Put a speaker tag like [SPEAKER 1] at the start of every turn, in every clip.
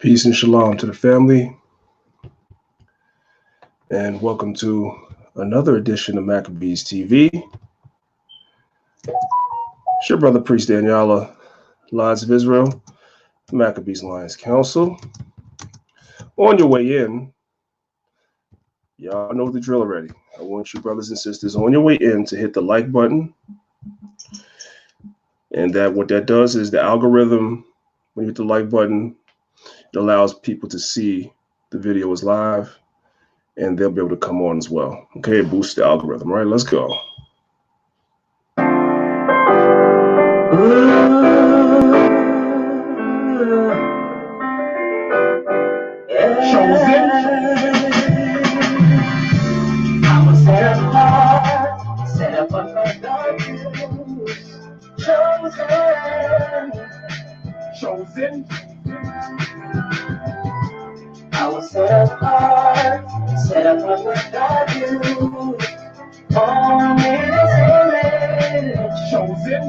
[SPEAKER 1] Peace and shalom to the family, and welcome to another edition of Maccabees TV. It's your brother, Priest Daniela, Lions of Israel, Maccabees Lions Council. On your way in, y'all know the drill already. I want you brothers and sisters on your way in to hit the like button. And what that does is the algorithm, when you hit the like button, it allows people to see the video is live, and they'll be able to come on as well. Okay, it boosts the algorithm. All right, let's go.
[SPEAKER 2] Chosen. I was set apart, set up for chosen. I was set apart, set up for chosen.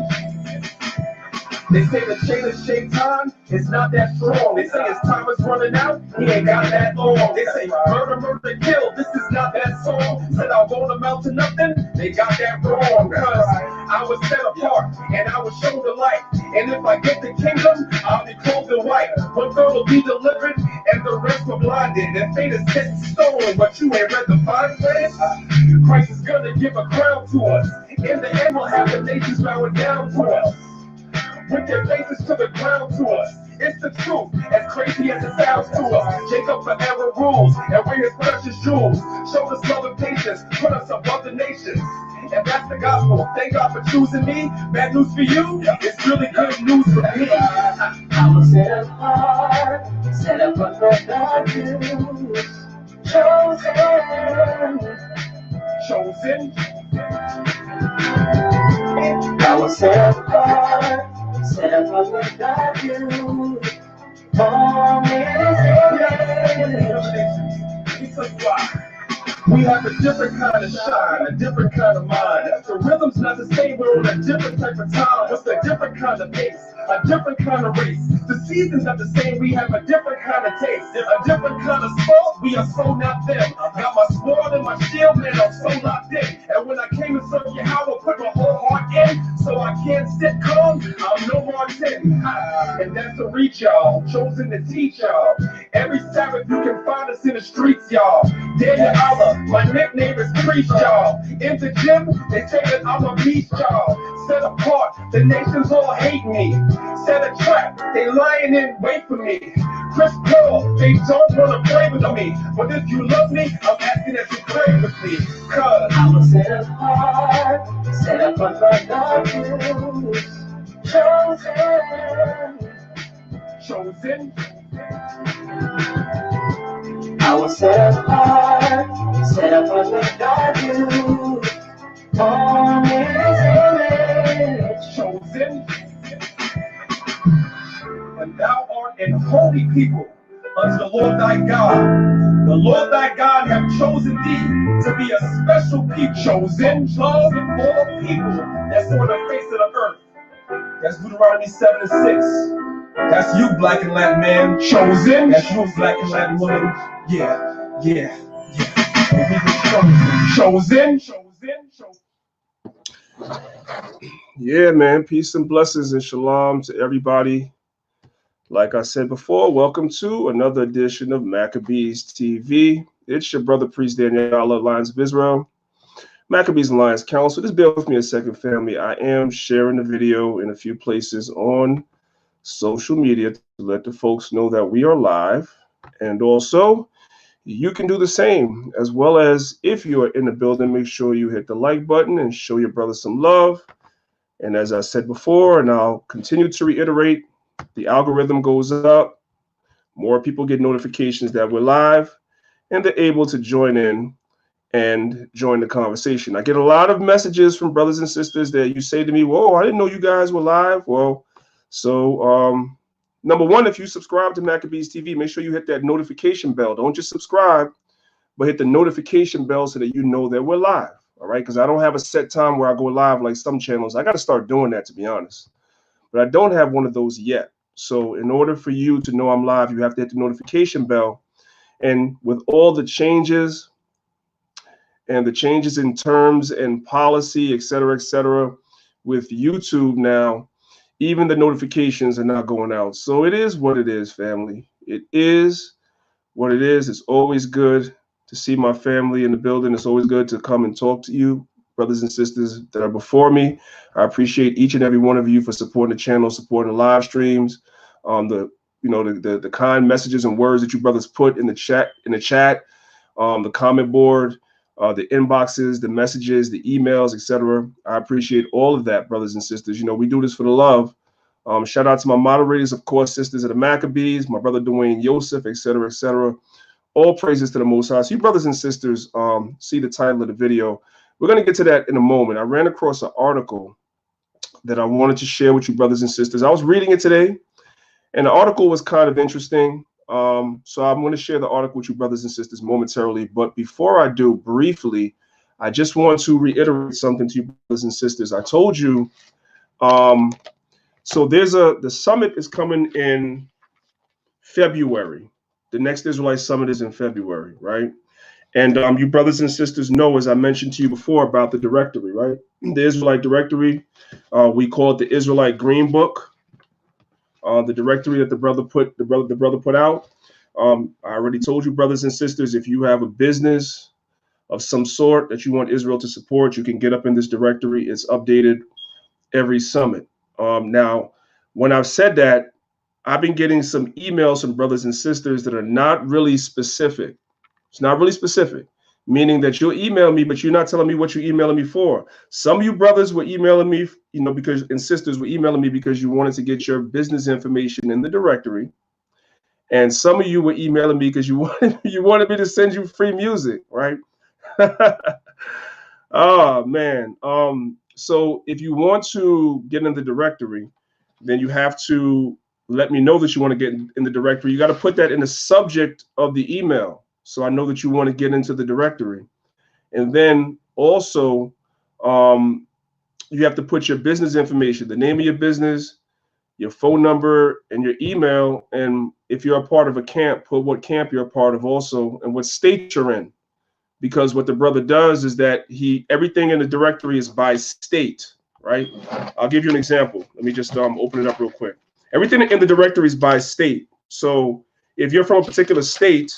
[SPEAKER 2] They say the chain of Shaitan is not that strong. They say his time is running out, he ain't got that long. They say murder, murder, kill, this is not that song. Said I won't amount to nothing, they got that wrong. Cause I was set apart and I was shown the light. And if I get the kingdom, I'll be clothed in white. One girl will be delivered and the rest were blinded. And fate is set in stone, but you ain't read the fine print. Christ is gonna give a crown to us. In the end, we'll have the nations bowing down to us, with their faces to the ground to us. It's the truth, as crazy as it sounds to us. Jacob forever rules, and we're his precious jewels. Showed us love and patience, put us above the nations. And that's the gospel. Thank God for choosing me. Bad news for you, it's really good news for me. I was set apart, set up for God use. Chosen. I was set apart, set up for God use. We have a different kind of shine, a different kind of mind. The rhythm's not the same, we're on a different type of time. What's a different kind of pace, a different kind of race. The season's not the same, we have a different kind of taste. A different kind of sport, we are so not them. Got my sword and my shield, man, I'm so locked in. And when I came to serve you, how I put my whole heart in. So I can't sit calm, I'm no Martin. And that's the reach, y'all, chosen to teach y'all. Every Sabbath you can find us in the streets, y'all. Daniel Allah, my nickname is Priest, y'all. In the gym, they say that I'm a beast, y'all. Set apart, the nations all hate me. Set a trap, they lying in wait for me. Chris Paul, they don't wanna play with me. But if you love me, I'm asking that you pray with me. Cause I was set apart, set up for God use. Chosen. I was set apart, set up for God use. Chosen. And thou art an holy people unto the Lord thy God. The Lord thy God have chosen thee to be a special people, chosen of all people that's on the face of the earth. That's Deuteronomy 7 and 6. That's you, black and Latin man. Chosen. That's you, black and Latin woman. Yeah. Chosen.
[SPEAKER 1] Yeah, man. Peace and blessings and shalom to everybody. Like I said before, welcome to another edition of Maccabees TV. It's your brother, Priest Daniela, Lions of Israel, Maccabees and Lions Council. Just bear with me a second, family. I am sharing the video in a few places on social media to let the folks know that we are live. And also, you can do the same, as well as if you are in the building, make sure you hit the like button and show your brother some love. And as I said before, and I'll continue to reiterate, the algorithm goes up, more people get notifications that we're live, and they're able to join in and join the conversation. I get a lot of messages from brothers and sisters that you say to me, whoa, I didn't know you guys were live. Well, so number one, if you subscribe to Maccabees TV, make sure you hit that notification bell. Don't just subscribe, but hit the notification bell so that you know that we're live. All right, because I don't have a set time where I go live like some channels. I got to start doing that, to be honest. But I don't have one of those yet. So in order for you to know I'm live, you have to hit the notification bell. And with all the changes and the changes in terms and policy, et cetera, with YouTube now, even the notifications are not going out. So it is what it is, family. It is what it is. It's always good to see my family in the building. It's always good to come and talk to you, brothers and sisters that are before me. I appreciate each and every one of you for supporting the channel, supporting the live streams, the kind messages and words that you brothers put in the chat, the comment board, the inboxes, the messages, the emails, etc. I appreciate all of that, brothers and sisters. You know, we do this for the love. Shout out to my moderators, of course, sisters of the Maccabees, my brother Dwayne Yosef, etc., etc. All praises to the Most High. So you brothers and sisters see the title of the video. We're going to get to that in a moment. I ran across an article that I wanted to share with you, brothers and sisters. I was reading it today, and the article was kind of interesting. So I'm going to share the article with you, brothers and sisters, momentarily. But before I do, briefly, I just want to reiterate something to you, brothers and sisters. I told you, so the summit is coming in February. The next Israelite summit is in February, right? And you brothers and sisters know, as I mentioned to you before, about the directory, right? The Israelite directory, we call it the Israelite Green Book. The directory that the brother put out. I already told you, brothers and sisters, if you have a business of some sort that you want Israel to support, you can get up in this directory. It's updated every summit. Now, when I've said that, I've been getting some emails from brothers and sisters that are not really specific. It's not really specific, meaning that you'll email me, but you're not telling me what you're emailing me for. Some of you brothers were emailing me, and sisters were emailing me because you wanted to get your business information in the directory. And some of you were emailing me because you wanted me to send you free music, right? Oh man. So if you want to get in the directory, then you have to let me know that you want to get in the directory. You got to put that in the subject of the email, so I know that you want to get into the directory. And then also, you have to put your business information, the name of your business, your phone number, and your email. And if you're a part of a camp, put what camp you're a part of also and what state you're in. Because what the brother does is that everything in the directory is by state, right? I'll give you an example. Let me just open it up real quick. Everything in the directory is by state. So if you're from a particular state,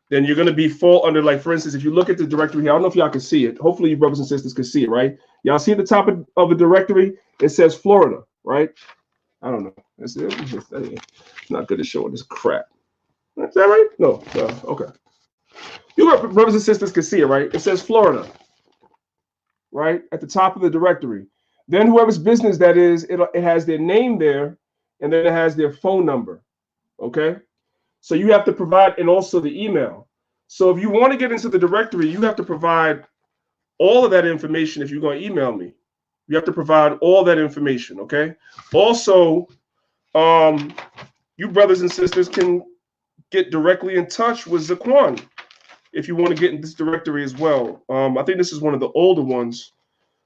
[SPEAKER 1] then you're going to fall under, like, for instance, if you look at the directory here, I don't know if y'all can see it. Hopefully you brothers and sisters can see it, right? Y'all see at the top of the directory, it says Florida, right? I don't know. It's not good at showing this crap. Is that right? No. Okay. You brothers and sisters can see it, right? It says Florida, right, at the top of the directory. Then whoever's business that is, it has their name there, and then it has their phone number, okay? So you have to provide, and also the email. So if you want to get into the directory, you have to provide all of that information. If you're going to email me, you have to provide all that information, okay? Also, you brothers and sisters can get directly in touch with Zaquan if you want to get in this directory as well. I think this is one of the older ones,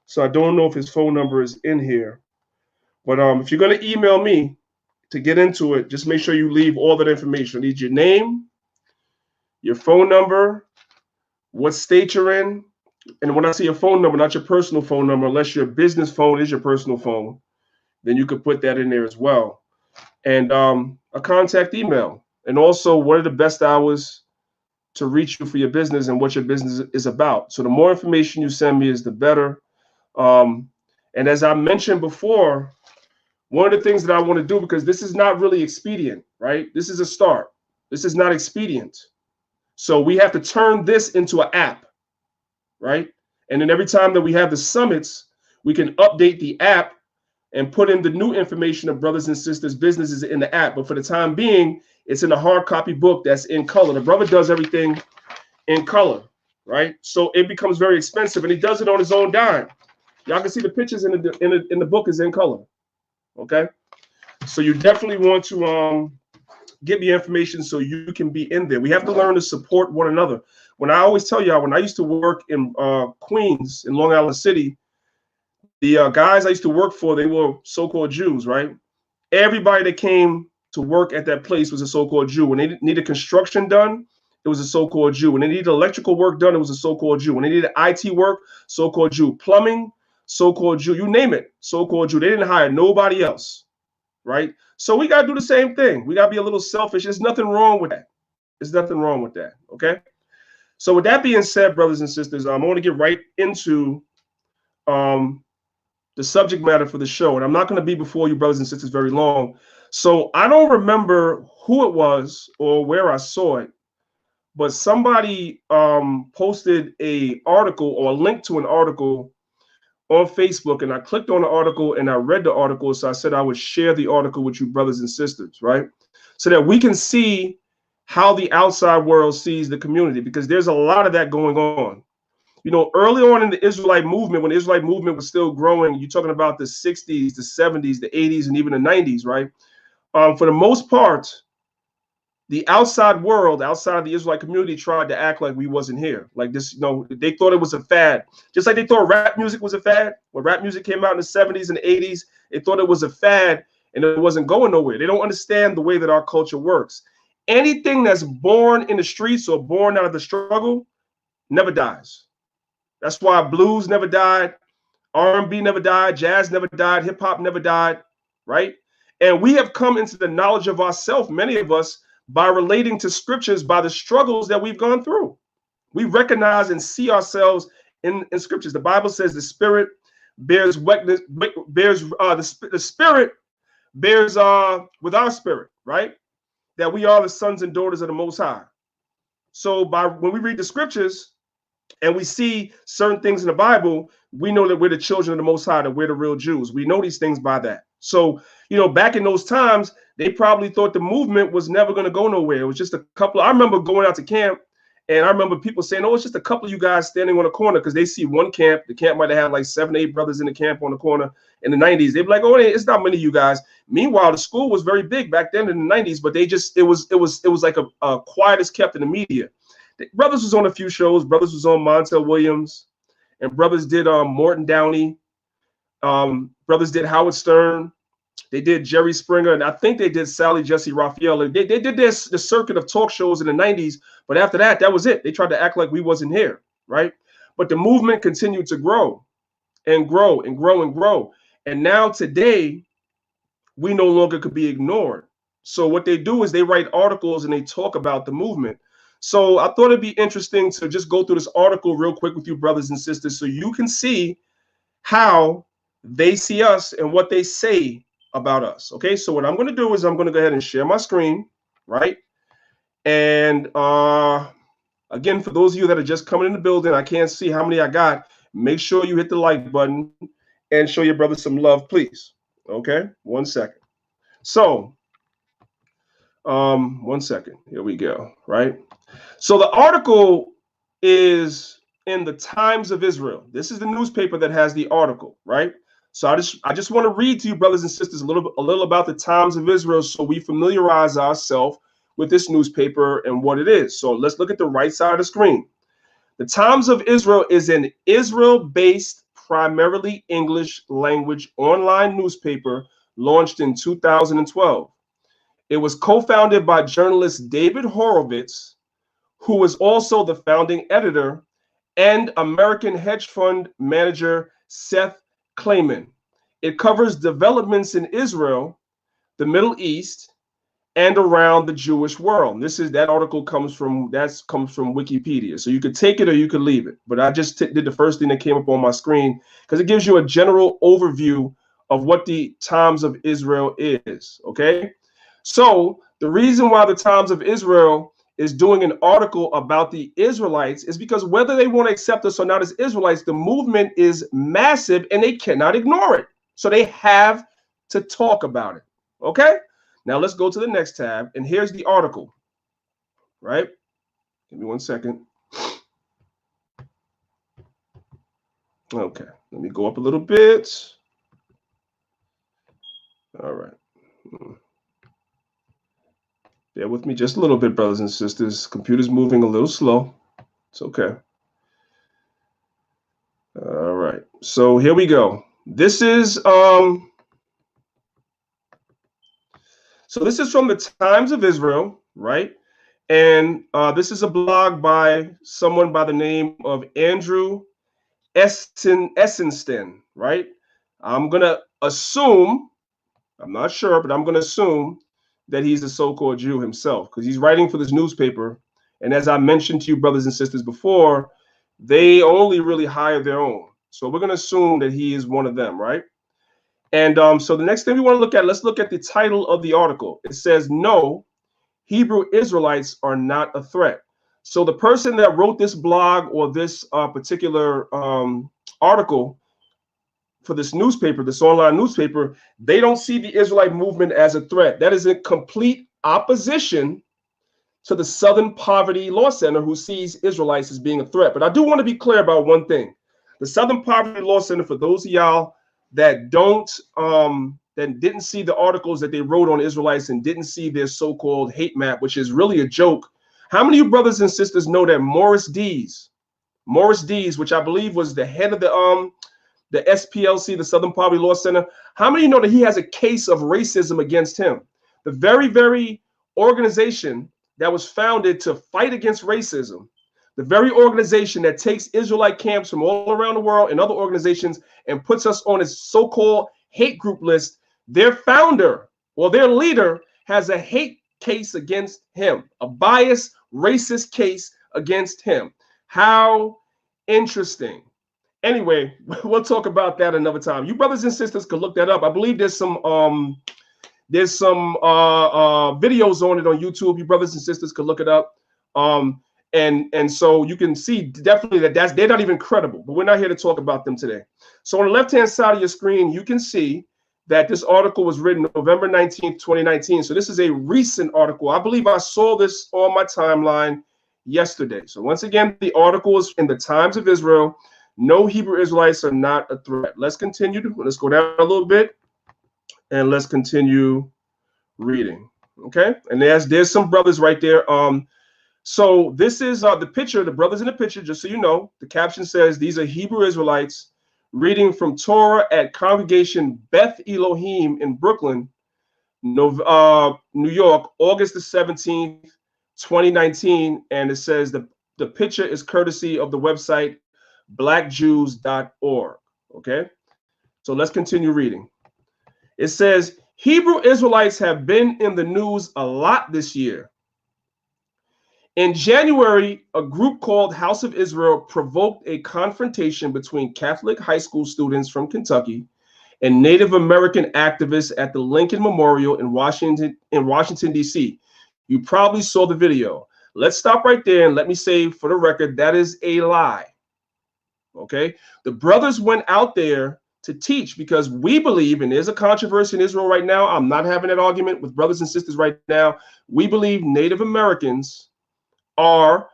[SPEAKER 1] so I don't know if his phone number is in here. But if you're going to email me to get into it, just make sure you leave all that information. I need your name, your phone number, what state you're in. And when I say your phone number, not your personal phone number, unless your business phone is your personal phone, then you could put that in there as well. And a contact email. And also, what are the best hours to reach you for your business and what your business is about. So the more information you send me is the better. And as I mentioned before, one of the things that I want to do, because this is not really expedient, right? This is a start. This is not expedient. So we have to turn this into an app, right? And then every time that we have the summits, we can update the app and put in the new information of brothers and sisters' businesses in the app. But for the time being, it's in a hard copy book that's in color. The brother does everything in color, right? So it becomes very expensive, and he does it on his own dime. Y'all can see the pictures in the book is in color, okay? So you definitely want to get me information so you can be in there. We have to learn to support one another. When I always tell y'all, when I used to work in Queens, in Long Island City, the guys I used to work for, they were so-called Jews, right? everybody that came to work at that place was a so-called Jew. When they needed construction done, it was a so-called Jew. When they needed electrical work done, it was a so-called Jew. When they needed IT work, so-called Jew. Plumbing, so-called Jew. You name it, so-called Jew. They didn't hire nobody else, right? So we got to do the same thing. We got to be a little selfish. There's nothing wrong with that. There's nothing wrong with that, okay? So with that being said, brothers and sisters, I want to get right into the subject matter for the show. And I'm not going to be before you, brothers and sisters, very long. So I don't remember who it was or where I saw it, but somebody posted a article or a link to an article on Facebook, and I clicked on the article and I read the article. So I said I would share the article with you, brothers and sisters, right? So that we can see how the outside world sees the community, because there's a lot of that going on. You know, early on in the Israelite movement, when the Israelite movement was still growing, you're talking about the 60s, the 70s, the 80s, and even the 90s, right? For the most part, the outside world, outside of the Israelite community, tried to act like we wasn't here. Like this, you know, they thought it was a fad. Just like they thought rap music was a fad. When rap music came out in the 70s and 80s, they thought it was a fad and it wasn't going nowhere. They don't understand the way that our culture works. Anything that's born in the streets or born out of the struggle never dies. That's why blues never died, R&B never died, jazz never died, hip hop never died, right? And we have come into the knowledge of ourselves, many of us, by relating to scriptures, by the struggles that we've gone through. We recognize and see ourselves in scriptures. The Bible says the spirit bears witness, the spirit bears with our spirit, right? That we are the sons and daughters of the Most High. So when we read the scriptures, and we see certain things in the Bible, we know that we're the children of the Most High, that we're the real Jews. We know these things by that. So, you know, back in those times, they probably thought the movement was never going to go nowhere. It was just a couple. I remember going out to camp, and I remember people saying, oh, it's just a couple of you guys standing on a corner, because they see one camp. The camp might have had like 7, 8 brothers in the camp on the corner in the 90s. They'd be like, oh, it's not many of you guys. Meanwhile, the school was very big back then in the 90s, but they just, it was like a quiet as kept in the media. Brothers was on a few shows. Brothers was on Montel Williams, and brothers did Morton Downey. Brothers did Howard Stern. They did Jerry Springer, and I think they did Sally Jesse Raphael. They did the circuit of talk shows in the 90s, but after that, that was it. They tried to act like we wasn't here, right? But the movement continued to grow and grow and grow and grow. And now today, we no longer could be ignored. So what they do is they write articles and they talk about the movement. So I thought it'd be interesting to just go through this article real quick with you, brothers and sisters, so you can see how they see us and what they say about us. Okay, so what I'm going to do is I'm going to go ahead and share my screen, right? And again, for those of you that are just coming in the building, I can't see how many I got. Make sure you hit the like button and show your brother some love, please. Okay, 1 second. So, 1 second. Here we go, right? So the article is in the Times of Israel. This is the newspaper that has the article, right? So I just want to read to you, brothers and sisters, a little about the Times of Israel, so we familiarize ourselves with this newspaper and what it is. So let's look at the right side of the screen. The Times of Israel is an Israel-based, primarily English language online newspaper launched in 2012. It was co-founded by journalist David Horowitz, who was also the founding editor, and American hedge fund manager Seth Klayman. It covers developments in Israel, the Middle East, and around the Jewish world. That article comes from Wikipedia. So you could take it or you could leave it. But I just did the first thing that came up on my screen because it gives you a general overview of what the Times of Israel is. Okay. So the reason why the Times of Israel is doing an article about the Israelites is because whether they want to accept us or not as Israelites, the movement is massive and they cannot ignore it. So they have to talk about it. Okay. Now let's go to the next tab, and here's the article, right? Give me 1 second. Okay, let me go up a little bit. All right. Bear with me just a little bit, brothers and sisters. Computer's moving a little slow. It's okay. All right, so here we go. This is So this is from the Times of Israel, right? And this is a blog by someone by the name of Andrew Essensten, right? I'm going to assume, I'm not sure, but I'm going to assume that he's a so-called Jew himself because he's writing for this newspaper. And as I mentioned to you, brothers and sisters, before, they only really hire their own. So we're going to assume that he is one of them, right? And so the next thing we want to look at, let's look at the title of the article. It says, "No, Hebrew Israelites are not a threat." So the person that wrote this blog or this particular article for this newspaper, this online newspaper, they don't see the Israelite movement as a threat. That is in complete opposition to the Southern Poverty Law Center, who sees Israelites as being a threat. But I do want to be clear about one thing. The Southern Poverty Law Center, for those of y'all that that didn't see the articles that they wrote on Israelites and didn't see their so-called hate map, which is really a joke. How many of you brothers and sisters know that Morris Dees, which I believe was the head of the SPLC, the Southern Poverty Law Center, how many know that he has a case of racism against him? The very organization that was founded to fight against racism, the very organization that takes Israelite camps from all around the world and other organizations and puts us on its so-called hate group list, their founder or their leader has a hate case against him, a biased, racist case against him. How interesting. Anyway, we'll talk about that another time. You brothers and sisters could look that up. I believe there's some videos on it on YouTube. You brothers and sisters could look it up. And so you can see definitely that they're not even credible, but we're not here to talk about them today. So on the left-hand side of your screen, you can see that this article was written November 19th, 2019. So this is a recent article. I believe I saw this on my timeline yesterday. So once again, the article is in the Times of Israel. "No, Hebrew Israelites are not a threat." Let's continue. Let's go down a little bit and let's continue reading. Okay. And there's some brothers right there. So this is the picture, the brothers in the picture, just so you know. The caption says, "These are Hebrew Israelites reading from Torah at Congregation Beth Elohim in Brooklyn, New York, August the 17th, 2019. And it says the picture is courtesy of the website blackjews.org. Okay. So let's continue reading. It says, "Hebrew Israelites have been in the news a lot this year. In January, a group called House of Israel provoked a confrontation between Catholic high school students from Kentucky and Native American activists at the Lincoln Memorial in Washington, D.C. You probably saw the video. Let's stop right there and let me say for the record, that is a lie. Okay? The brothers went out there to teach because we believe, and there's a controversy in Israel right now. I'm not having that argument with brothers and sisters right now. We believe Native Americans are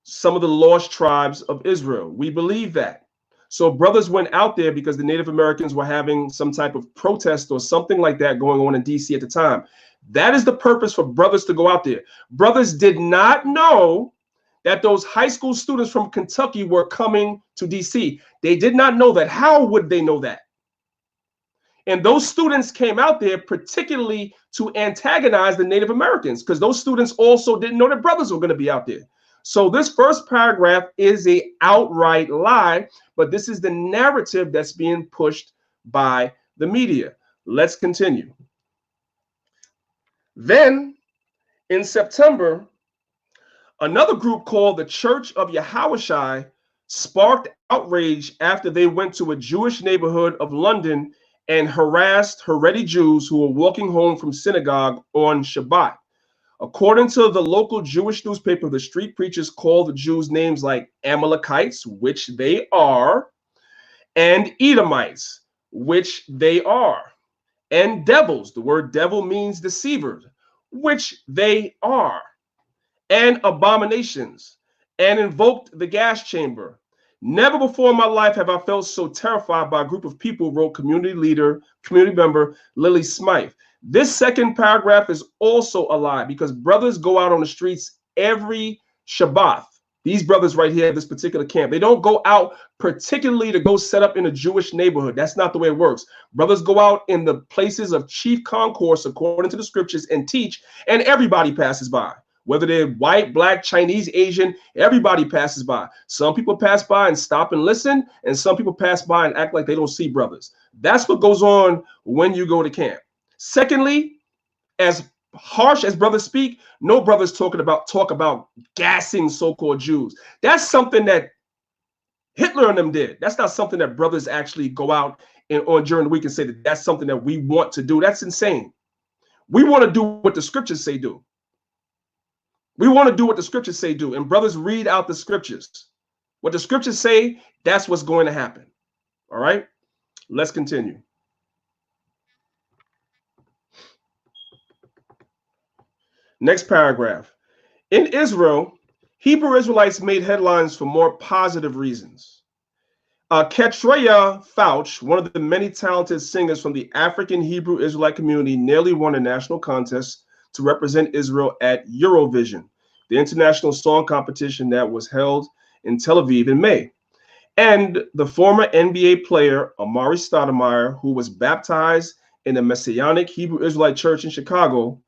[SPEAKER 1] some of the lost tribes of Israel. We believe that. So brothers went out there because the Native Americans were having some type of protest or something like that going on in DC at the time. That is the purpose for brothers to go out there. Brothers did not know that those high school students from Kentucky were coming to DC. They did not know that. How would they know that? And those students came out there particularly to antagonize the Native Americans because those students also didn't know that brothers were going to be out there. So this first paragraph is an outright lie, but this is the narrative that's being pushed by the media. Let's continue. Then in September, another group called the Church of Yahushai sparked outrage after they went to a Jewish neighborhood of London and harassed Haredi Jews who were walking home from synagogue on Shabbat. According to the local Jewish newspaper, the street preachers called the Jews names like Amalekites, which they are, and Edomites, which they are, and devils. The word devil means deceiver, which they are, and abominations, and invoked the gas chamber. Never before in my life have I felt so terrified by a group of people, wrote community member Lily Smythe. This second paragraph is also a lie because brothers go out on the streets every Shabbat. These brothers right here, this particular camp, they don't go out particularly to go set up in a Jewish neighborhood. That's not the way it works. Brothers go out in the places of chief concourse according to the scriptures and teach, and everybody passes by. Whether they're white, black, Chinese, Asian, everybody passes by. Some people pass by and stop and listen, and some people pass by and act like they don't see brothers. That's what goes on when you go to camp. Secondly, as harsh as brothers speak, no brothers talk about gassing so-called Jews. That's something that Hitler and them did. That's not something that brothers actually go out and on during the week and say that that's something that we want to do. That's insane. We want to do what the scriptures say do. We want to do what the scriptures say do. And brothers, read out the scriptures. What the scriptures say, that's what's going to happen. All right, let's continue. Next paragraph. In Israel, Hebrew Israelites made headlines for more positive reasons. Ketreya Fouch, one of the many talented singers from the African Hebrew Israelite community, nearly won a national contest to represent Israel at Eurovision, the international song competition that was held in Tel Aviv in May. And the former NBA player, Amari Stoudemire, who was baptized in a Messianic Hebrew Israelite church in Chicago,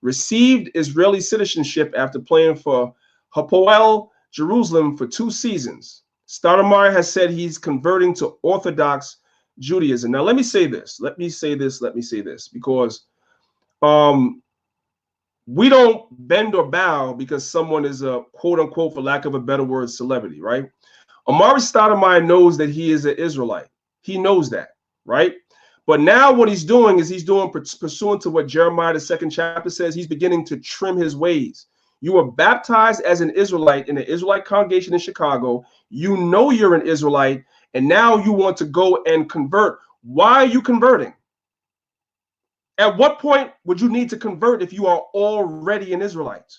[SPEAKER 1] received Israeli citizenship after playing for Hapoel Jerusalem for 2 seasons. Stoudemire has said he's converting to Orthodox Judaism. Now, let me say this, because we don't bend or bow because someone is a quote unquote, for lack of a better word, celebrity, right? Amari Stoudemire knows that he is an Israelite. He knows that, right? But now what he's doing is pursuant to what Jeremiah, the 2nd chapter says, he's beginning to trim his ways. You were baptized as an Israelite in the Israelite congregation in Chicago. You know you're an Israelite, and now you want to go and convert. Why are you converting? At what point would you need to convert if you are already an Israelite?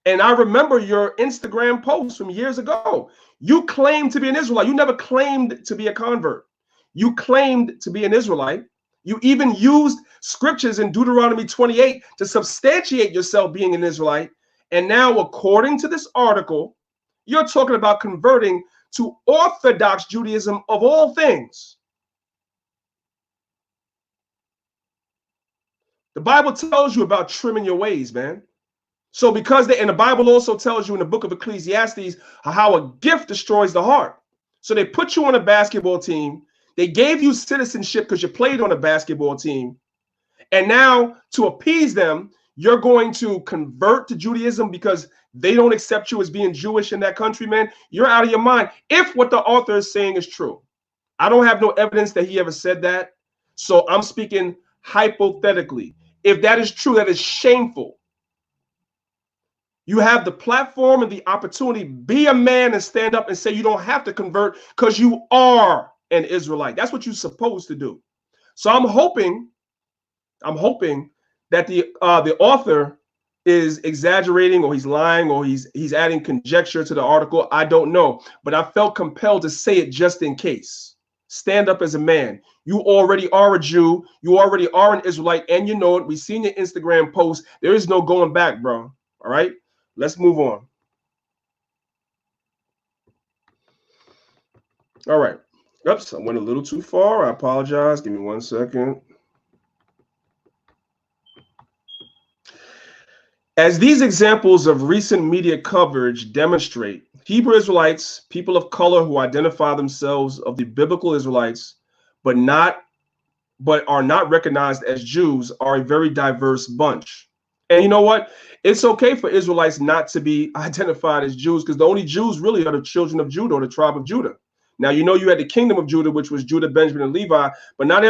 [SPEAKER 1] And I remember your Instagram post from years ago. You claimed to be an Israelite. You never claimed to be a convert. You claimed to be an Israelite. You even used scriptures in Deuteronomy 28 to substantiate yourself being an Israelite. And now, according to this article, you're talking about converting to Orthodox Judaism of all things. The Bible tells you about trimming your ways, man. So and the Bible also tells you in the book of Ecclesiastes how a gift destroys the heart. So they put you on a basketball team. They gave you citizenship because you played on a basketball team. And now, to appease them, you're going to convert to Judaism because they don't accept you as being Jewish in that country, man. You're out of your mind. If what the author is saying is true, I don't have no evidence that he ever said that. So I'm speaking hypothetically. If that is true, that is shameful. You have the platform and the opportunity. Be a man and stand up and say you don't have to convert because you are an Israelite. That's what you're supposed to do. So I'm hoping that the author is exaggerating, or he's lying, or he's adding conjecture to the article. I don't know, but I felt compelled to say it just in case. Stand up as a man. You already are a Jew. You already are an Israelite, and you know it. We've seen your Instagram post. There is no going back, bro. All right, let's move on. All right. Oops, I went a little too far. I apologize. Give me 1 second. As these examples of recent media coverage demonstrate, Hebrew Israelites, people of color who identify themselves of the biblical Israelites, but are not recognized as Jews, are a very diverse bunch. And you know what? It's okay for Israelites not to be identified as Jews, because the only Jews really are the children of Judah, or the tribe of Judah. Now, you know, you had the kingdom of Judah, which was Judah, Benjamin, and Levi, but not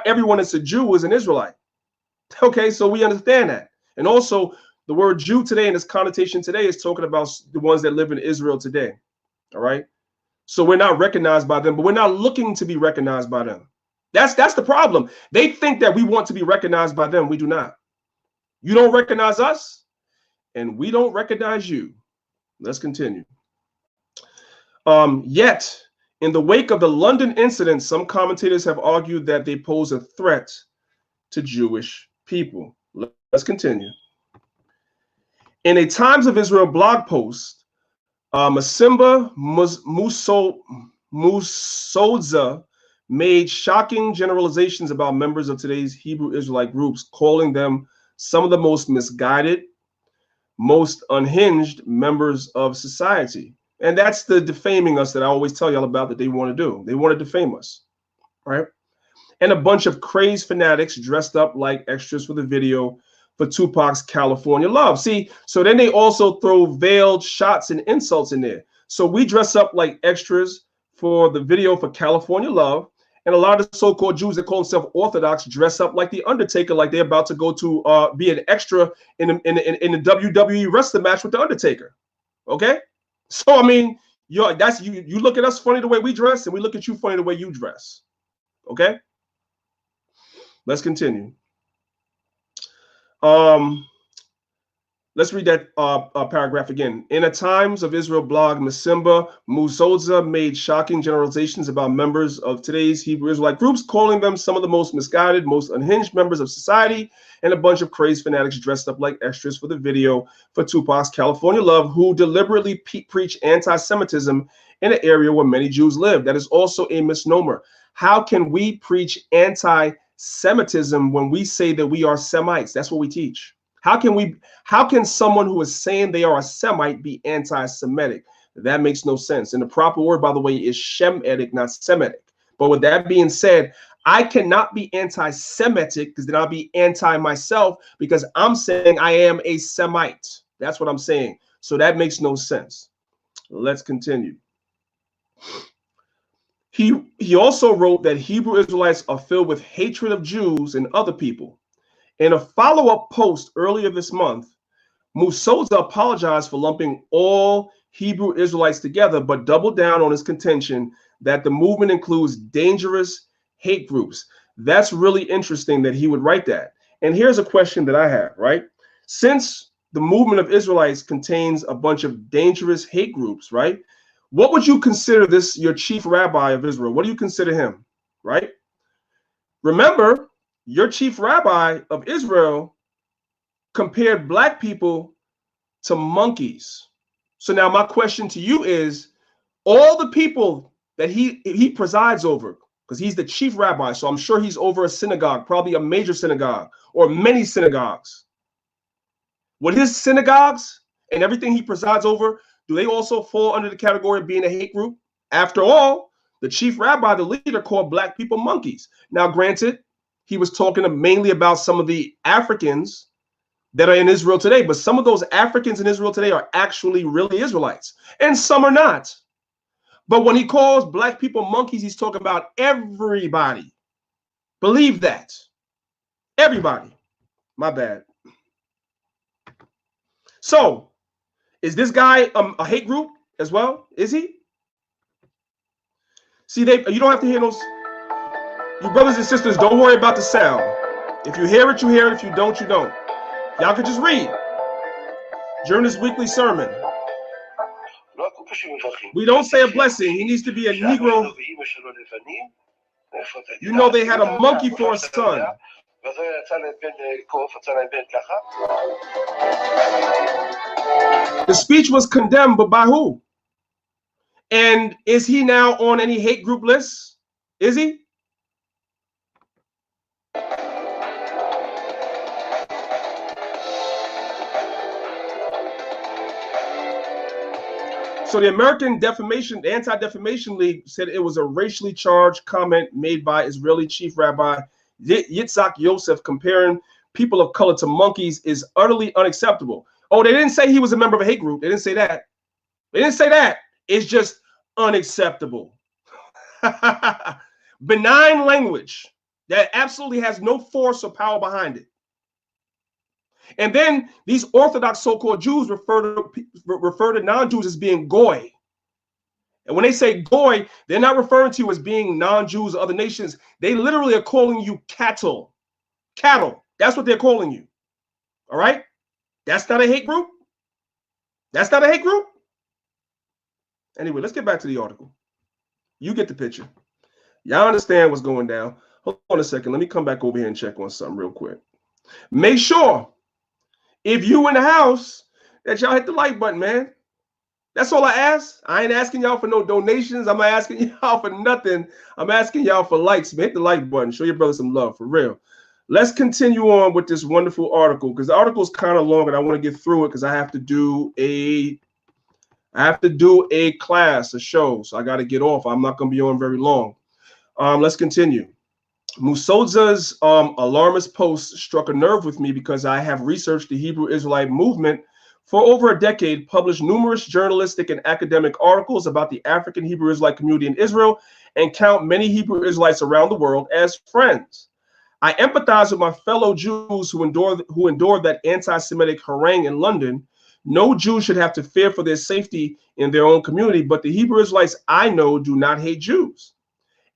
[SPEAKER 1] everyone that's a Jew is an Israelite. Okay, so we understand that. And also, the word Jew today and its connotation today is talking about the ones that live in Israel today. All right. So we're not recognized by them, but we're not looking to be recognized by them. That's the problem. They think that we want to be recognized by them. We do not. You don't recognize us, and we don't recognize you. Let's continue. Yet, in the wake of the London incident, some commentators have argued that they pose a threat to Jewish people. Let's continue. In a Times of Israel blog post, Masimba Musodza made shocking generalizations about members of today's Hebrew Israelite groups, calling them some of the most misguided, most unhinged members of society. And that's the defaming us that I always tell y'all about that they want to do. They want to defame us, right? And a bunch of crazed fanatics dressed up like extras for the video for Tupac's California Love. See, so then they also throw veiled shots and insults in there. So we dress up like extras for the video for California Love, and a lot of the so-called Jews that call themselves Orthodox dress up like the Undertaker, like they're about to go to be an extra in the WWE wrestling match with the Undertaker. Okay, so I mean, you look at us funny the way we dress, and we look at you funny the way you dress. Okay, let's continue. Let's read that paragraph again. In a Times of Israel blog, Masimba Musodza made shocking generalizations about members of today's Hebrew Israelite groups, calling them some of the most misguided, most unhinged members of society, and a bunch of crazed fanatics dressed up like extras for the video for Tupac's California Love, who deliberately preach anti-Semitism in an area where many Jews live. That is also a misnomer. How can we preach anti-Semitism when we say that we are Semites? That's what we teach. How can someone who is saying they are a Semite be anti-Semitic? That makes no sense. And the proper word, by the way, is Shemitic, not Semitic. But with that being said, I cannot be anti-Semitic because then I'll be anti myself, because I'm saying I am a Semite. That's what I'm saying. So that makes no sense. Let's continue. He also wrote that Hebrew Israelites are filled with hatred of Jews and other people. In a follow-up post earlier this month, Musodza apologized for lumping all Hebrew Israelites together, but doubled down on his contention that the movement includes dangerous hate groups. That's really interesting that he would write that. And here's a question that I have, right? Since the movement of Israelites contains a bunch of dangerous hate groups, right? What would you consider this, your chief rabbi of Israel? What do you consider him, right? Remember, your chief rabbi of Israel compared black people to monkeys. So now my question to you is, all the people that he presides over, because he's the chief rabbi, so I'm sure he's over a synagogue, probably a major synagogue or many synagogues. Would his synagogues and everything he presides over, do they also fall under the category of being a hate group? After all, the chief rabbi, the leader, called black people monkeys. Now, granted, he was talking mainly about some of the Africans that are in Israel today, but some of those Africans in Israel today are actually really Israelites, and some are not. But when he calls black people monkeys, he's talking about everybody. Believe that. Everybody. My bad. So, is this guy a hate group as well? Is he? See, you don't have to hear those. You brothers and sisters, don't worry about the sound. If you hear it, you hear it. If you don't, you don't. Y'all can just read during this weekly sermon. We don't say a blessing. He needs to be a Negro. You know they had a monkey for a son. The speech was condemned, but by who? And is he now on any hate group lists? Is he? So the American Anti-Defamation League said it was a racially charged comment made by Israeli Chief Rabbi Yitzhak Yosef comparing people of color to monkeys is utterly unacceptable. Oh, they didn't say he was a member of a hate group. They didn't say that. They didn't say that. It's just unacceptable. Benign language that absolutely has no force or power behind it. And then these Orthodox so-called Jews refer to non-Jews as being goy. And when they say goy, they're not referring to you as being non-Jews or other nations. They literally are calling you cattle. Cattle. That's what they're calling you. All right? That's not a hate group. That's not a hate group. Anyway, let's get back to the article. You get the picture. Y'all understand what's going down. Hold on a second. Let me come back over here and check on something real quick. Make sure, if you in the house, that y'all hit the like button, man. That's all I ask. I ain't asking y'all for no donations. I'm not asking y'all for nothing. I'm asking y'all for likes. Hit the like button. Show your brother some love, for real. Let's continue on with this wonderful article, because the article is kind of long and I want to get through it because I have to do a class, a show. So I got to get off. I'm not going to be on very long. Let's continue. Musoza's alarmist post struck a nerve with me because I have researched the Hebrew Israelite movement for over a decade, published numerous journalistic and academic articles about the African Hebrew Israelite community in Israel, and count many Hebrew Israelites around the world as friends. I empathize with my fellow Jews who endured that anti-Semitic harangue in London. No Jew should have to fear for their safety in their own community, but the Hebrew Israelites I know do not hate Jews.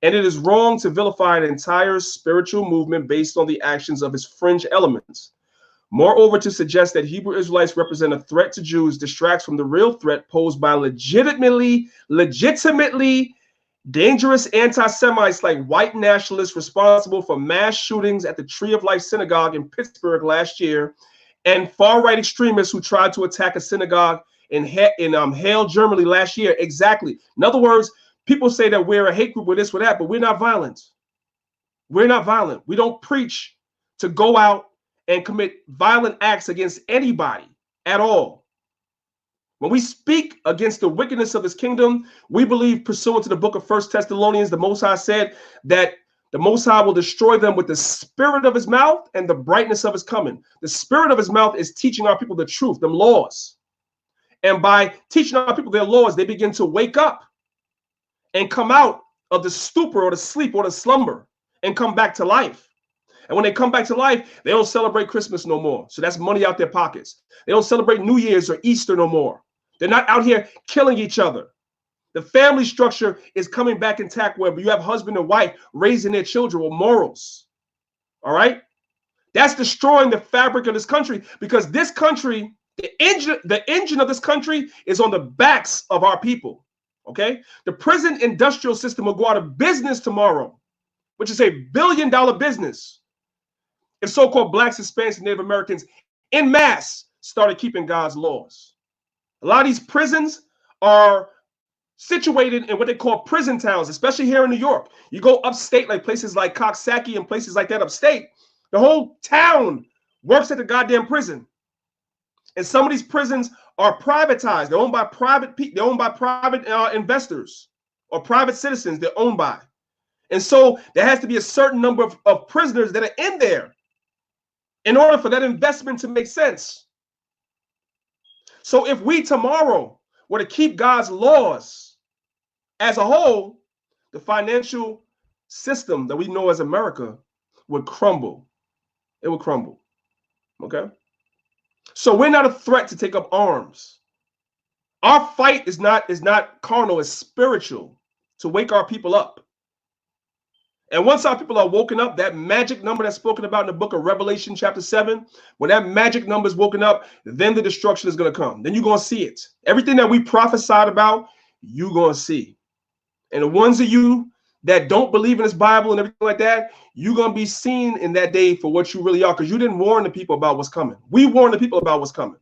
[SPEAKER 1] And it is wrong to vilify an entire spiritual movement based on the actions of its fringe elements. Moreover, to suggest that Hebrew Israelites represent a threat to Jews distracts from the real threat posed by legitimately dangerous anti-Semites like white nationalists responsible for mass shootings at the Tree of Life Synagogue in Pittsburgh last year, and far-right extremists who tried to attack a synagogue in Halle, Germany last year. Exactly. In other words, people say that we're a hate group with this, with that, but we're not violent. We're not violent. We don't preach to go out and commit violent acts against anybody at all. When we speak against the wickedness of his kingdom, we believe, pursuant to the book of 1 Thessalonians, the Most High said that the Most High will destroy them with the spirit of his mouth and the brightness of his coming. The spirit of his mouth is teaching our people the truth, them laws. And by teaching our people their laws, they begin to wake up and come out of the stupor or the sleep or the slumber and come back to life. And when they come back to life, they don't celebrate Christmas no more. So that's money out their pockets. They don't celebrate New Year's or Easter no more. They're not out here killing each other. The family structure is coming back intact where you have husband and wife raising their children with morals. All right? That's destroying the fabric of this country, because this country, the engine of this country is on the backs of our people. Okay? The prison industrial system will go out of business tomorrow, which is $1 billion business. If so-called blacks, Hispanics, and Native Americans en masse started keeping God's laws. A lot of these prisons are situated in what they call prison towns, especially here in New York. You go upstate, like places like Coxsackie and places like that upstate, the whole town works at the goddamn prison. And some of these prisons are privatized. They're owned by private people. They're owned by private investors or private citizens. They're owned by. And so there has to be a certain number of prisoners that are in there in order for that investment to make sense. So if we tomorrow were to keep God's laws as a whole, the financial system that we know as America would crumble. It would crumble. Okay? So we're not a threat to take up arms. Our fight is not carnal, it's spiritual, to wake our people up. And once our people are woken up, that magic number that's spoken about in the book of Revelation chapter 7, when that magic number is woken up, then the destruction is going to come. Then you're going to see it. Everything that we prophesied about, you're going to see. And the ones of you that don't believe in this Bible and everything like that, you're going to be seen in that day for what you really are, because you didn't warn the people about what's coming. We warn the people about what's coming.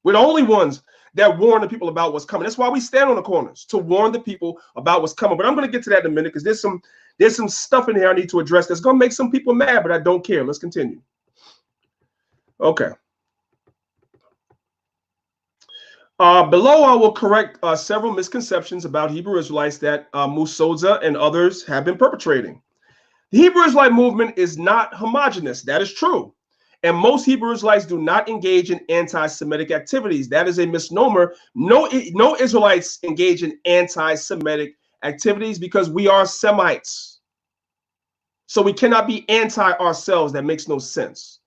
[SPEAKER 1] We're the only ones that warn the people about what's coming. That's why we stand on the corners, to warn the people about what's coming. But I'm going to get to that in a minute, because there's some stuff in here I need to address that's going to make some people mad, but I don't care. Let's continue. Okay. Below, I will correct several misconceptions about Hebrew Israelites that Musoza and others have been perpetrating. The Hebrew Israelite movement is not homogenous. That is true. And most Hebrew Israelites do not engage in anti-Semitic activities. That is a misnomer. No Israelites engage in anti-Semitic activities because we are Semites. So we cannot be anti ourselves. That makes no sense.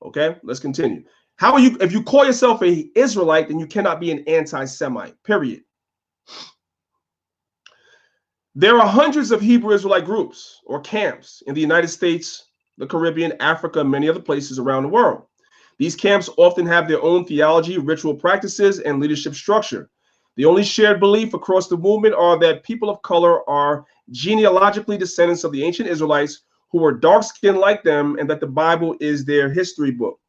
[SPEAKER 1] Okay, let's continue. How are you? If you call yourself an Israelite, then you cannot be an anti-Semite, period. There are hundreds of Hebrew Israelite groups or camps in the United States, the Caribbean, Africa, and many other places around the world. These camps often have their own theology, ritual practices, and leadership structure. The only shared belief across the movement are that people of color are genealogically descendants of the ancient Israelites who were dark-skinned like them, and that the Bible is their history book.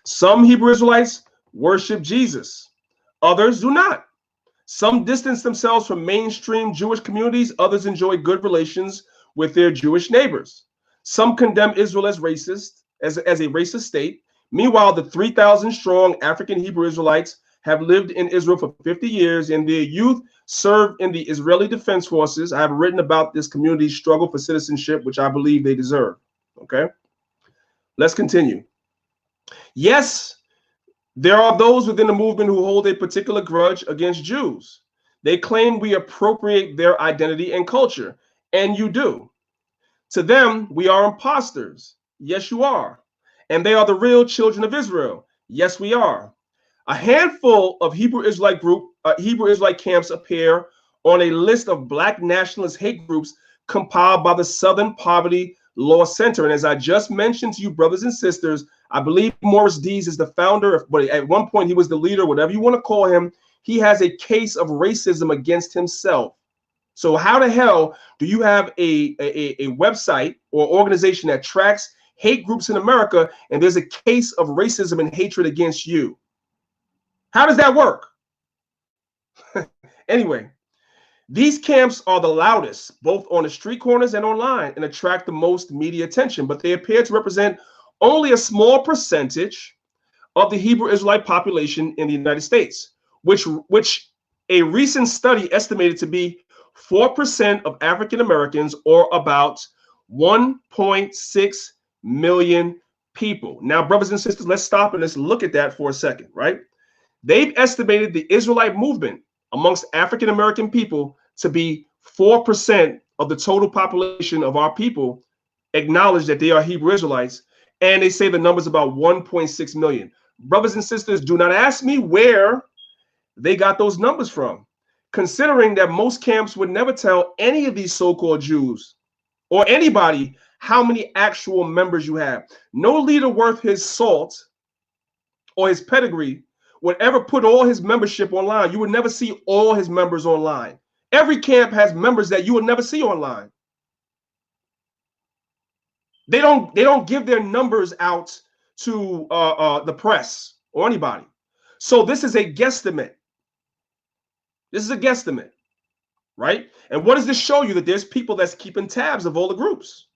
[SPEAKER 1] Some Hebrew Israelites worship Jesus. Others do not. Some distance themselves from mainstream Jewish communities. Others enjoy good relations with their Jewish neighbors. Some condemn Israel as racist, as a racist state. Meanwhile, the 3,000 strong African Hebrew Israelites have lived in Israel for 50 years, and their youth served in the Israeli Defense Forces. I have written about this community's struggle for citizenship, which I believe they deserve. Okay, let's continue. Yes, there are those within the movement who hold a particular grudge against Jews. They claim we appropriate their identity and culture, and you do. To them, we are imposters. Yes, you are. And they are the real children of Israel. Yes, we are. A handful of Hebrew Israelite camps appear on a list of Black nationalist hate groups compiled by the Southern Poverty Law Center. And as I just mentioned to you, brothers and sisters, I believe Morris Dees is the founder, but at one point he was the leader, whatever you want to call him. He has a case of racism against himself. So how the hell do you have a website or organization that tracks hate groups in America, and there's a case of racism and hatred against you? How does that work? Anyway, these camps are the loudest, both on the street corners and online, and attract the most media attention, but they appear to represent only a small percentage of the Hebrew Israelite population in the United States, which a recent study estimated to be 4% of African Americans, or about 1.6 million people. Now, brothers and sisters, let's stop and let's look at that for a second, right? They've estimated the Israelite movement amongst African American people to be 4% of the total population of our people acknowledge that they are Hebrew Israelites, and they say the number's about 1.6 million. Brothers and sisters, do not ask me where they got those numbers from, considering that most camps would never tell any of these so-called Jews or anybody how many actual members you have. No leader worth his salt or his pedigree would ever put all his membership online. You would never see all his members online. Every camp has members that you will never see online. They don't give their numbers out to the press or anybody. So this is a guesstimate. This is a guesstimate, right? And what does this show you? That there's people that's keeping tabs of all the groups.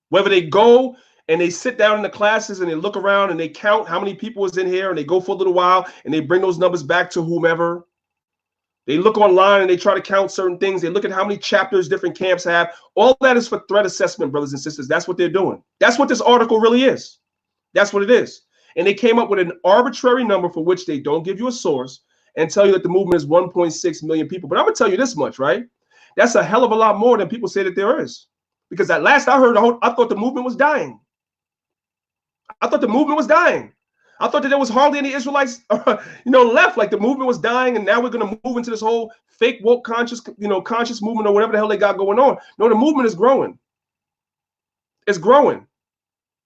[SPEAKER 1] Whether they go and they sit down in the classes and they look around and they count how many people is in here, and they go for a little while and they bring those numbers back to whomever. They look online and they try to count certain things. They look at how many chapters different camps have. All that is for threat assessment, brothers and sisters. That's what they're doing. That's what this article really is. That's what it is. And they came up with an arbitrary number for which they don't give you a source and tell you that the movement is 1.6 million people. But I'm gonna tell you this much, right? That's a hell of a lot more than people say that there is. Because at last I heard, I thought the movement was dying. I thought the movement was dying. I thought that there was hardly any Israelites, left. Like the movement was dying, and now we're going to move into this whole fake woke conscious movement or whatever the hell they got going on. No, the movement is growing. It's growing.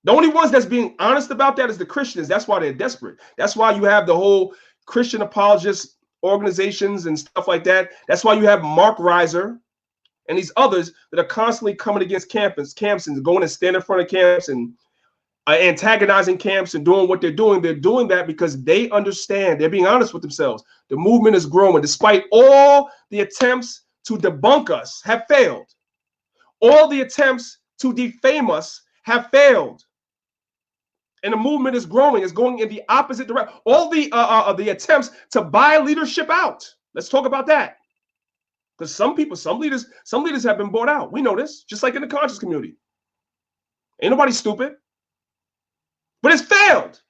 [SPEAKER 1] The only ones that's being honest about that is the Christians. That's why they're desperate. That's why you have the whole Christian apologist organizations and stuff like that. That's why you have Mark Reiser and these others that are constantly coming against camps and going and stand in front of camps and antagonizing camps and doing what they're doing. They're doing that because they understand. They're being honest with themselves. The movement is growing, despite all the attempts to debunk us have failed. All the attempts to defame us have failed. And the movement is growing. It's going in the opposite direction. All the attempts to buy leadership out. Let's talk about that. Because some leaders have been bought out. We know this, just like in the conscious community. Ain't nobody stupid. But it's failed.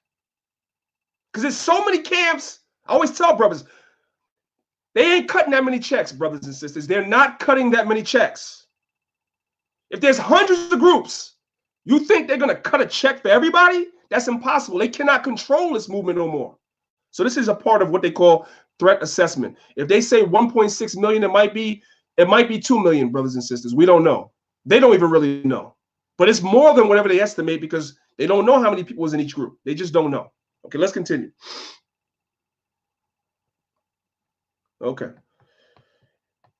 [SPEAKER 1] Because there's so many camps. I always tell brothers, they ain't cutting that many checks, brothers and sisters. They're not cutting that many checks. If there's hundreds of groups, you think they're going to cut a check for everybody? That's impossible. They cannot control this movement no more. So this is a part of what they call threat assessment. If they say 1.6 million, it might be 2 million, brothers and sisters. We don't know. They don't even really know. But it's more than whatever they estimate because they don't know how many people is in each group. They just don't know. Okay, let's continue. Okay.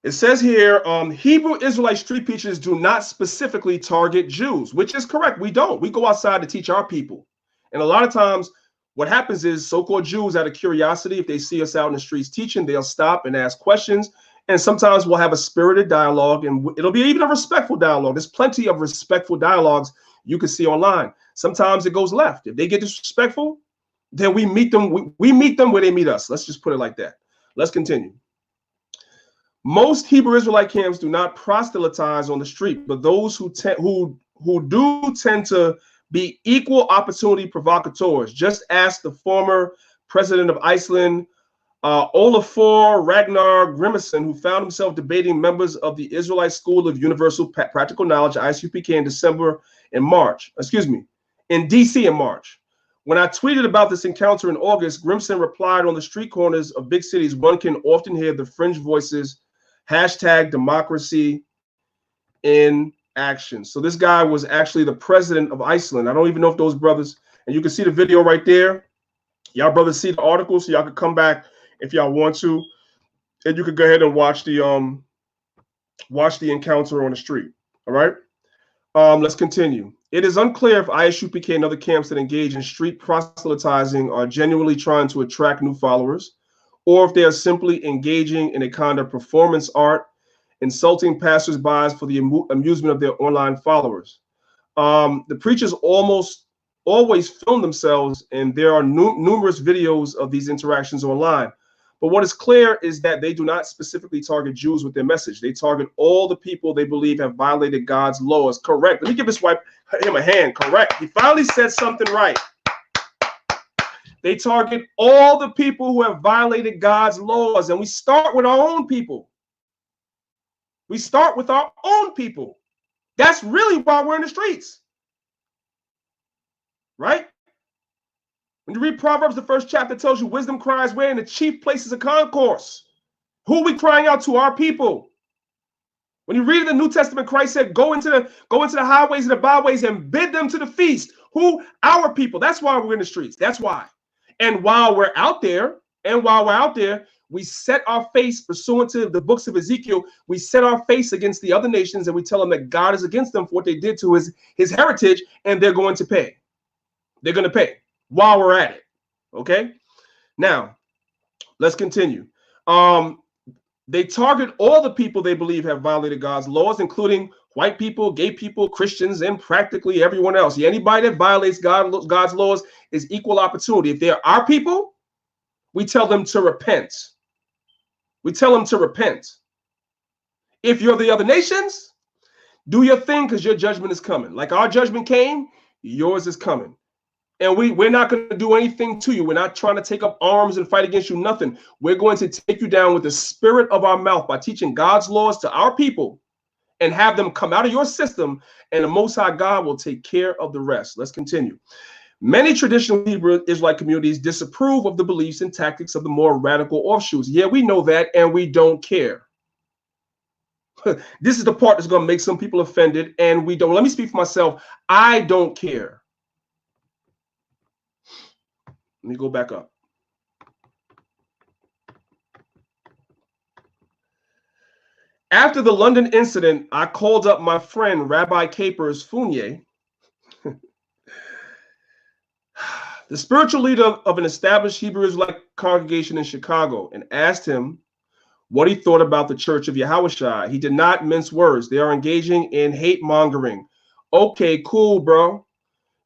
[SPEAKER 1] It says here, Hebrew Israelite street preachers do not specifically target Jews, which is correct. We don't. We go outside to teach our people. And a lot of times What happens is so-called Jews, out of curiosity, if they see us out in the streets teaching, they'll stop and ask questions. And sometimes we'll have a spirited dialogue, and it'll be even a respectful dialogue. There's plenty of respectful dialogues you can see online. Sometimes it goes left. If they get disrespectful, then we meet them. We meet them where they meet us. Let's just put it like that. Let's continue. Most Hebrew Israelite camps do not proselytize on the street, but those who do tend to be equal opportunity provocateurs. Just ask the former president of Iceland, Olafur Ragnar Grimmason, who found himself debating members of the Israelite School of Universal Practical Knowledge, ISUPK, in DC in March. When I tweeted about this encounter in August, Grimson replied, on the street corners of big cities, one can often hear the fringe voices, #democracy in action. So this guy was actually the president of Iceland. I don't even know if those brothers, and you can see the video right there. Y'all brothers see the article, so y'all can come back if y'all want to, and you could go ahead and watch the encounter on the street. All right. Let's continue. It is unclear if ISUPK and other camps that engage in street proselytizing are genuinely trying to attract new followers, or if they are simply engaging in a kind of performance art, insulting passersby for the amusement of their online followers. The preachers almost always film themselves, and there are numerous videos of these interactions online. But what is clear is that they do not specifically target Jews with their message. They target all the people they believe have violated God's laws. Correct. Let me give him a hand. Correct. He finally said something right. They target all the people who have violated God's laws. And we start with our own people. We start with our own people. That's really why we're in the streets. Right? When you read Proverbs, the first chapter tells you wisdom cries where? In the chief places of concourse. Who are we crying out to? Our people. When you read in the New Testament, Christ said, go into the highways and the byways and bid them to the feast. Who? Our people. That's why we're in the streets. That's why. And while we're out there, we set our face, pursuant to the books of Ezekiel, we set our face against the other nations, and we tell them that God is against them for what they did to his heritage, and they're going to pay. They're going to pay while we're at it. Okay? Now, let's continue. They target all the people they believe have violated God's laws, including white people, gay people, Christians, and practically everyone else. Anybody that violates God's laws is equal opportunity. If they're our people, we tell them to repent. We tell them to repent. If you're the other nations, do your thing, because your judgment is coming. Like our judgment came, yours is coming. And we're not going to do anything to you. We're not trying to take up arms and fight against you, nothing. We're going to take you down with the spirit of our mouth by teaching God's laws to our people and have them come out of your system, and the Most High God will take care of the rest. Let's continue. Many traditional Hebrew Israelite communities disapprove of the beliefs and tactics of the more radical offshoots. Yeah, we know that, and we don't care. This is the part that's going to make some people offended, and we don't. Let me speak for myself. I don't care. Let me go back up. After the London incident, I called up my friend, Rabbi Capers Fournier, the spiritual leader of an established Hebrew Israelite congregation in Chicago, and asked him what he thought about the Church of Yahushua. He did not mince words. They are engaging in hate mongering. Okay, cool, bro.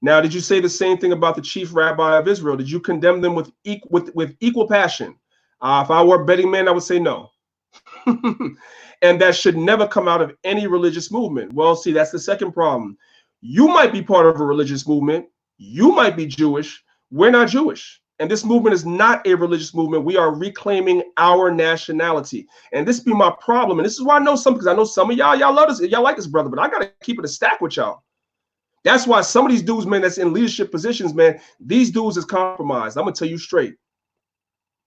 [SPEAKER 1] Now, did you say the same thing about the chief rabbi of Israel? Did you condemn them with equal passion? If I were a betting man, I would say no. And that should never come out of any religious movement. Well, see, that's the second problem. You might be part of a religious movement. You might be Jewish. We're not Jewish. And this movement is not a religious movement. We are reclaiming our nationality. And this be my problem. And this is why I know some, because I know some of y'all love this. Y'all like this brother, but I got to keep it a stack with y'all. That's why some of these dudes, man, that's in leadership positions, man, these dudes is compromised. I'm going to tell you straight.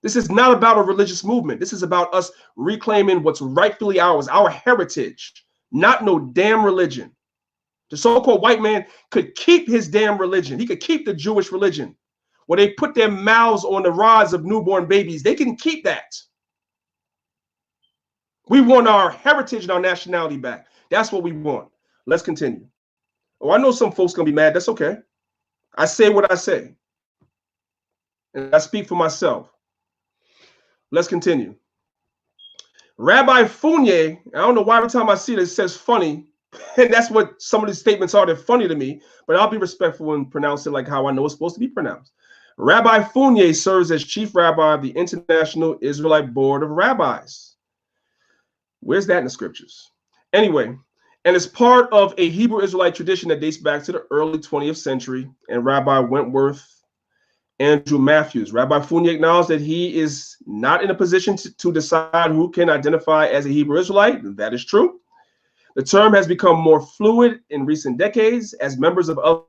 [SPEAKER 1] This is not about a religious movement. This is about us reclaiming what's rightfully ours, our heritage, not no damn religion. The so-called white man could keep his damn religion. He could keep the Jewish religion, where they put their mouths on the rods of newborn babies. They can keep that. We want our heritage and our nationality back. That's what we want. Let's continue. Oh, I know some folks gonna be mad. That's okay. I say what I say. and I speak for myself. Let's continue. Rabbi Fournier, I don't know why every time I see it, it says funny. And that's what some of these statements are. They're funny to me, but I'll be respectful and pronounce it like how I know it's supposed to be pronounced. Rabbi Fournier serves as chief rabbi of the International Israelite Board of Rabbis. Where's that in the scriptures? Anyway, and it's part of a Hebrew Israelite tradition that dates back to the early 20th century. And Rabbi Wentworth Andrew Matthews. Rabbi Fournier acknowledged that he is not in a position to decide who can identify as a Hebrew Israelite. That is true. The term has become more fluid in recent decades as members of other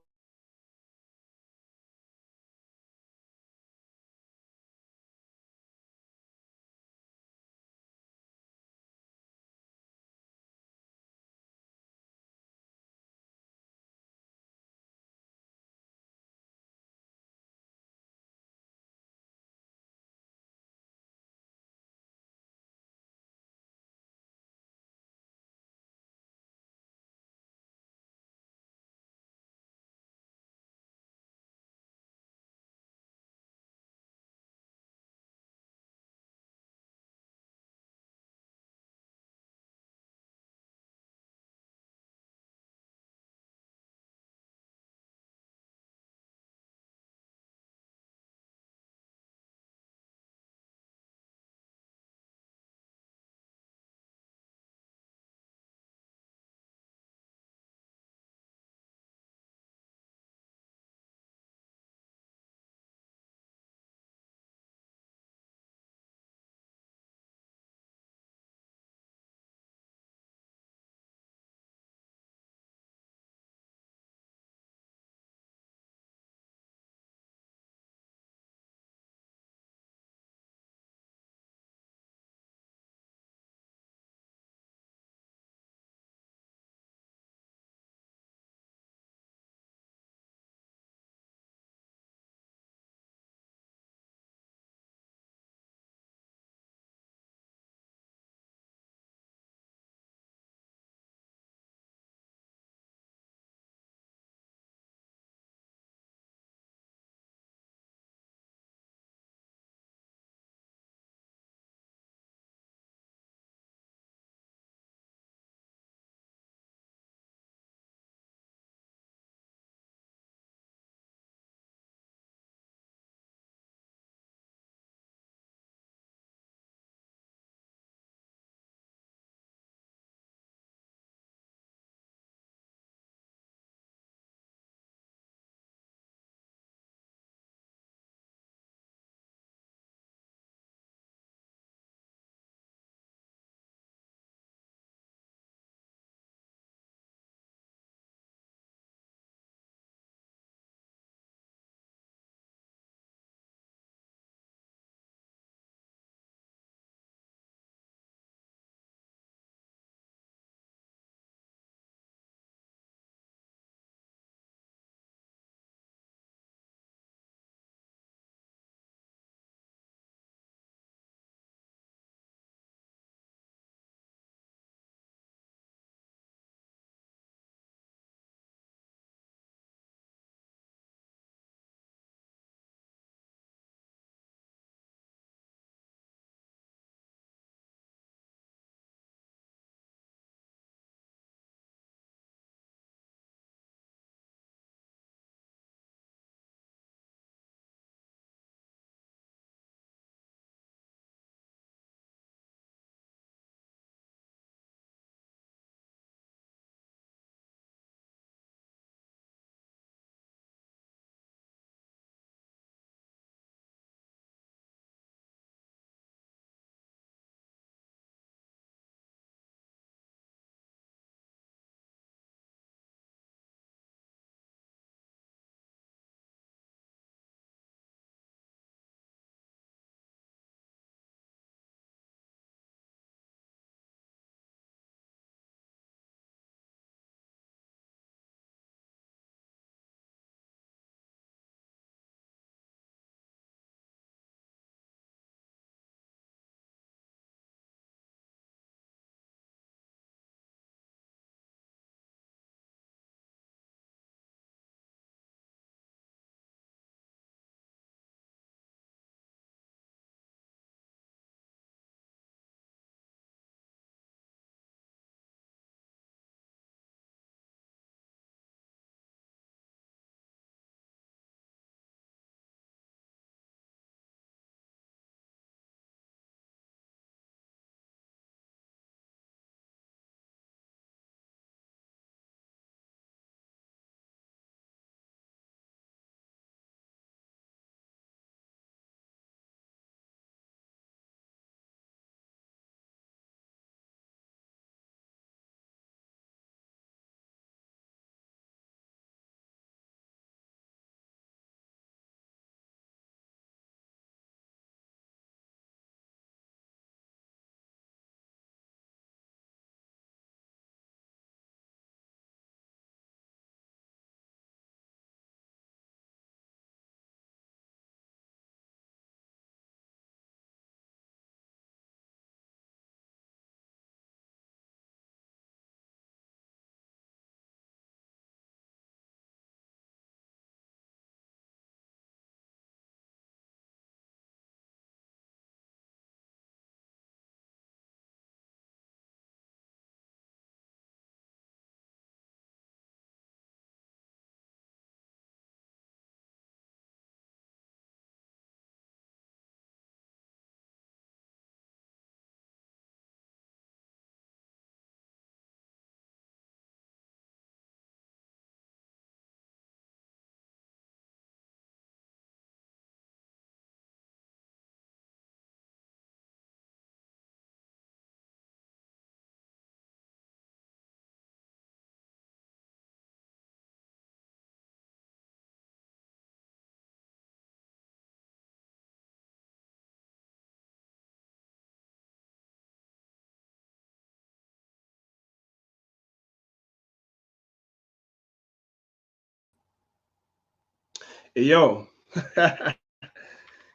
[SPEAKER 1] Hey, yo. Can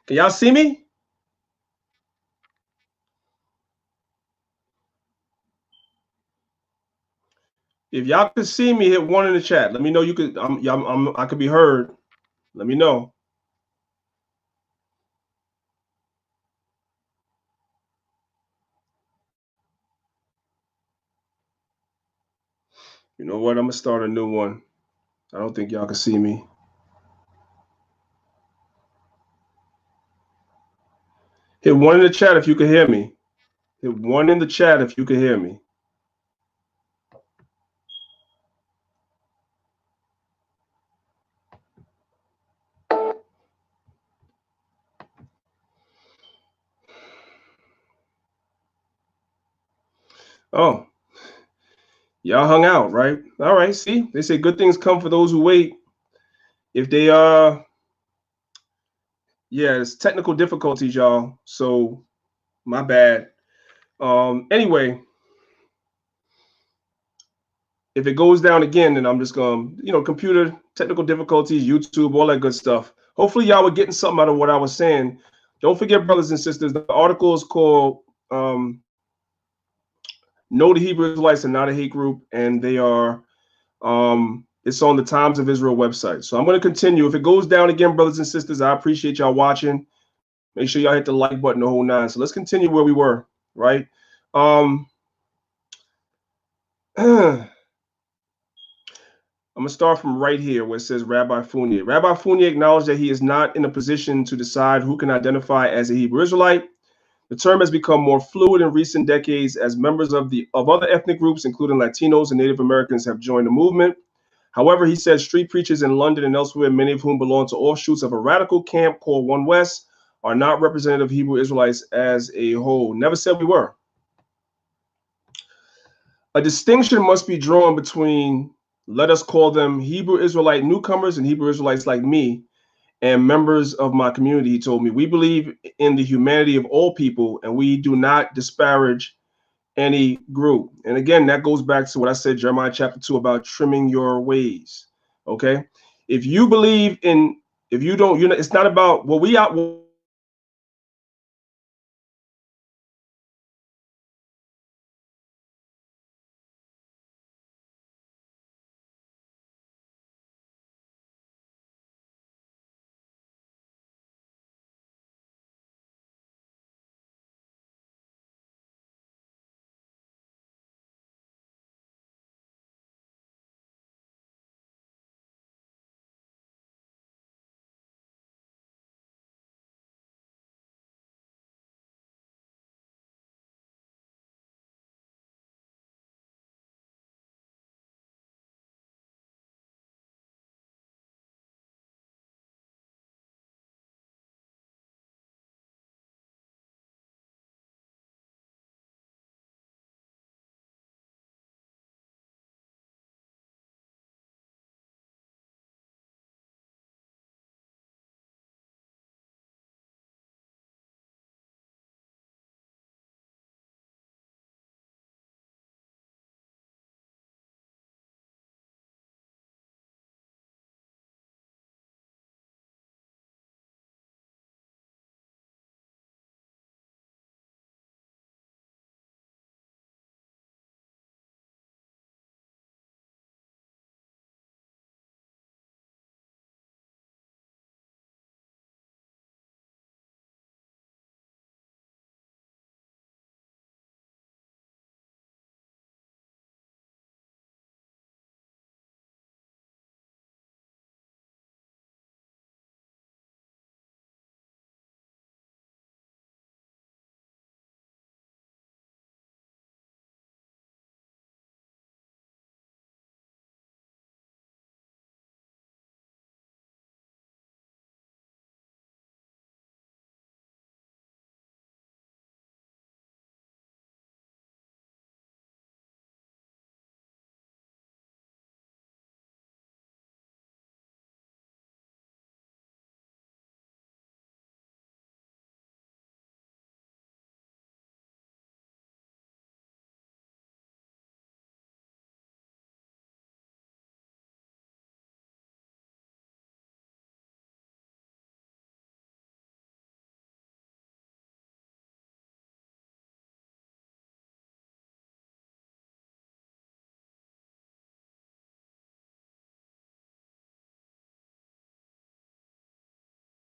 [SPEAKER 1] y'all see me? If y'all could see me, hit 1 in the chat. Let me know you could. I could be heard. Let me know. You know what? I'm gonna start a new one. I don't think y'all can see me. Hit 1 in the chat if you can hear me. Hit 1 in the chat if you can hear me. Oh, y'all hung out, right? All right. See, they say good things come for those who wait. If they yeah, it's technical difficulties, y'all. So my bad. Anyway, if it goes down again, then I'm just going, computer technical difficulties, YouTube, all that good stuff. Hopefully, y'all were getting something out of what I was saying. Don't forget, brothers and sisters, the article is called "No, the Hebrew Israelites are not a hate group," and they are. It's on the Times of Israel website. So I'm going to continue. If it goes down again, brothers and sisters, I appreciate y'all watching. Make sure y'all hit the like button, the whole nine. So let's continue where we were, right? I'm going to start from right here where it says Rabbi Fournier. Rabbi Fournier acknowledged that he is not in a position to decide who can identify as a Hebrew Israelite. The term has become more fluid in recent decades as members of other ethnic groups, including Latinos and Native Americans, have joined the movement. However, he said street preachers in London and elsewhere, many of whom belong to offshoots of a radical camp called One West, are not representative of Hebrew Israelites as a whole. Never said we were. A distinction must be drawn between, let us call them Hebrew Israelite newcomers and Hebrew Israelites like me and members of my community. He told me, we believe in the humanity of all people and we do not disparage any group. And again, that goes back to what I said, Jeremiah chapter 2, about trimming your ways. Okay. If you believe in, if you don't, it's not about what